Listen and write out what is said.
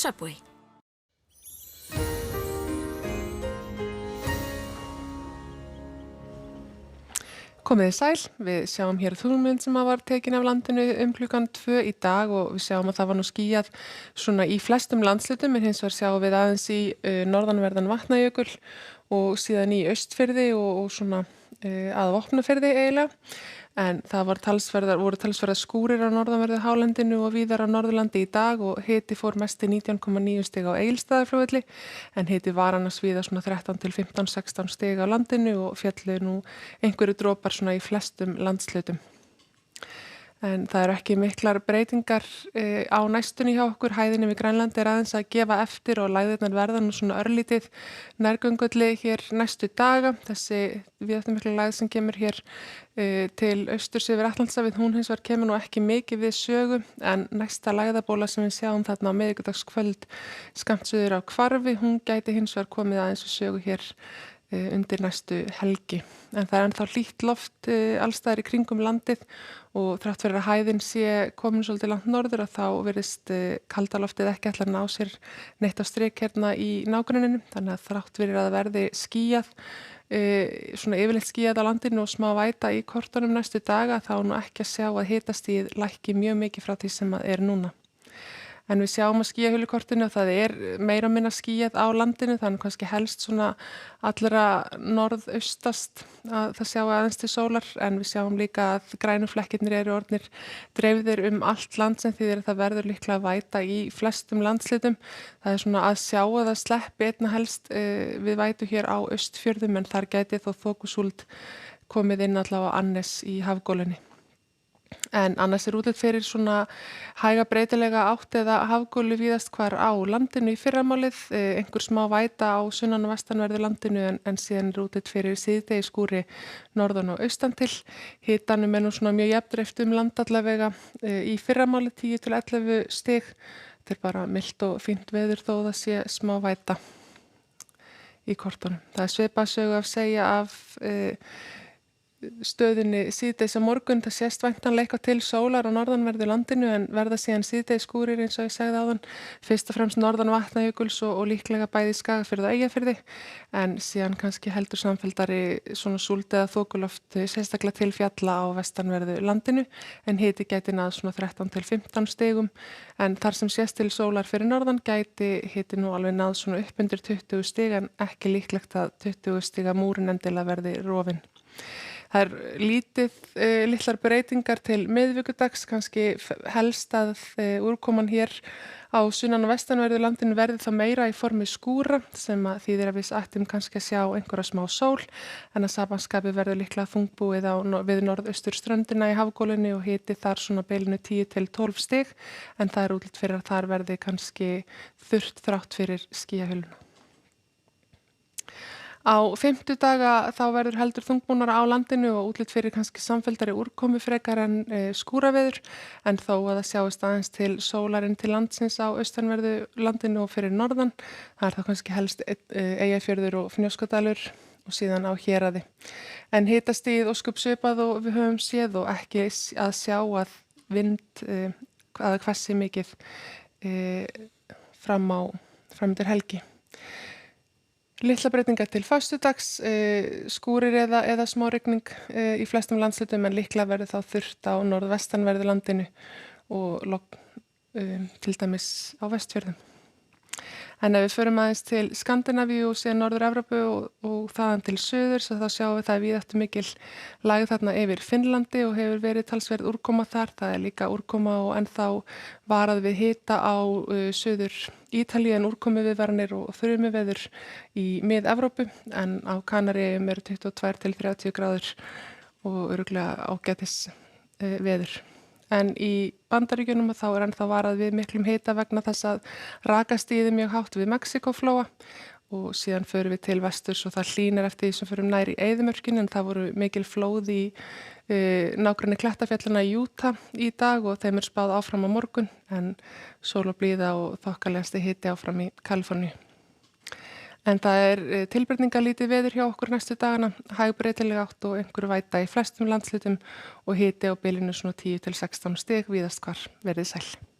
Subway. Komiði sæl, við sjáum hér þungmynd sem var tekin af landinu klukkan 2 í dag og við sjáum að það var nú skýjað svona í flestum landslutum en hins vegar sjáum við aðeins í norðanverðan Vatnajökul og síðan í Austfirði og svona að Vopnafirði eiginlega. En það voru talsverðar skúrir á norðanverðu hálendinu og víðar á Norðurlandi í dag og hiti fór mest í 19,9 stig á Egilsstaðaflugvelli en hiti var annars víða svona 13 til 15, 16 stig á landinu og féllu nú einhverju dropar svona í flestum landshlutum. En það eru ekki miklar breytingar á næstunni hjá okkur. Hæðinni við Grænlandi aðeins að gefa eftir og lægðirnar verða nú svona örlítið nærgöngulli hér næstu daga. Þessi víðáttumikla lægð sem kemur hér til austurs yfir Atlantshafið, hún hins vegar kemur nú ekki mikið við sögu en næsta lægðabóla sem við sjáum þarna á miðvikudagskvöld skammt suður á Hvarfi, hún gæti hins vegar komið aðeins við sögu hér undir næstu helgi. En það ennþá hlýtt loft allstaðar í kringum landið og þrátt fyrir að hæðin sé komin svolítið langt norður að þá virðist kaldaloftið ekki ætla að ná sér neitt á strik hérna í nágrenninu. Þannig að þrátt fyrir að það verði skýjað, svona yfirleitt skýjað á landinu og smá væta í kortunum næstu daga þá nú ekki að sjá að hitastigið lækki mjög mikið frá því sem er núna. En við sjáum á skýjahulikortinu að það er meira og minna skýjað á landinu, þannig kannski helst svona allra norðaustast að það sjá aðeins til sólar, en við sjáum líka að grænu flekkirnir eru orðnir dreifðir allt land sem þýðir að það verður líklega að væta í flestum landslitum. Það er svona að sjá að það sleppi einna helst við vætu hér á Austfjörðum en þar gæti þó þokusúld komið inn allavega annes í hafgólunni. En annars er útlit fyrir svona hæga breytilega átt eða hafgólu víðast hvar á landinu í fyrramálið, einhver smá væta á sunnan og vestanverðu landinu en síðan er útlit fyrir síðdegi skúri norðan og austan til. Hitanum er nú svona mjög jafndreift land allavega í fyrramálið 10 til 11 stig. Þetta er bara milt og fínt veður þó það sé smá væta í kortunum. Það er svipað sögu að segja af stöðunni síðdegis á morgun. Það sést væntanlega eitthvað til sólar á norðanverðu landinu en verða síðan síðdegis skúrir eins og ég sagði áðan, fyrst og fremst norðan Vatnajökuls og líklega bæði Skagafirði og Eyjafirði en síðan kannski heldur samfelldari svona súld eða þokuloft sérstaklega til fjalla á vestanverðu landinu en hiti gæti náð svona 13 til 15 stigum en þar sem sést til sólar fyrir norðan gæti hiti nú alveg náð svona upp undir 20 stig en ekki líklegt að 20 stiga múrin endilega verði rofin. Það er litlar breytingar til miðvikudags, kannski helst að úrkoman hér á sunnan og vestanverðu landinu verði þá meira í formi skúra sem að þýðir að við ættum kannski að sjá einhverja smá sól en að samanskapi verður líklega þungbúið við norðausturströndina í hafgólunni og hiti þar svona bilinu 10 til 12 stig en það er útlit fyrir að þar verði kannski þurrt þrátt fyrir skýjahuluna. Á fimmtudaga þá verður heldur þungbúnara á landinu og útlit fyrir kannski samfelldari úrkomu frekar en skúraveður en þó að það sjáist aðeins til sólarinn til landsins á austanverðu landinu og fyrir norðan. Það er þá kannski helst Eyjafjörður og Fnjóskadalur og síðan á Héraði. En hitastigið ósköp svipað og við höfum séð og ekki að sjá að vind að hvessi mikið fram undir helgi. Litla breytingar til föstudags, skúrir eða smá rigning í flestum landslutum en líklega verður þá þurrt á norðvestanverðu landinu og til dæmis á Vestfjörðum. En ef við förum aðeins til Skandinavíu og síðan Norður-Evrópu og þaðan til suðurs þá sjáum við það víðáttumikil lægð þarna yfir Finnlandi og hefur verið talsverð úrkoma þar. Það er líka úrkoma og ennþá varað við hita á suður Ítalíu en úrkomuviðvaranir og þurrumuveður í mið-Evrópu en á Kanaríeyjum eru 22 til 30 gráður og örugglega ágætis veður. En í Bandaríkjunum þá er ennþá varað við miklum hita vegna þess að rakastigið er mjög hátt við Mexíkóflóa og síðan förum við til vesturs og það hlýnar eftir því sem förum nær í eyðimörkin en það voru mikil flóð í nágrenni Klettafjallana í Utah í dag og þeim er spáð áfram á morgun en sól og blíða og þokkalegasti hiti áfram í Kaliforníu. En það er tilbreytingarlítið veður hjá okkur næstu dagana, hægbreytileg átt og einhverju væta í flestum landslutum og hiti á bilinu svona 10 til 16 stig víðast hvar. Verið sæl.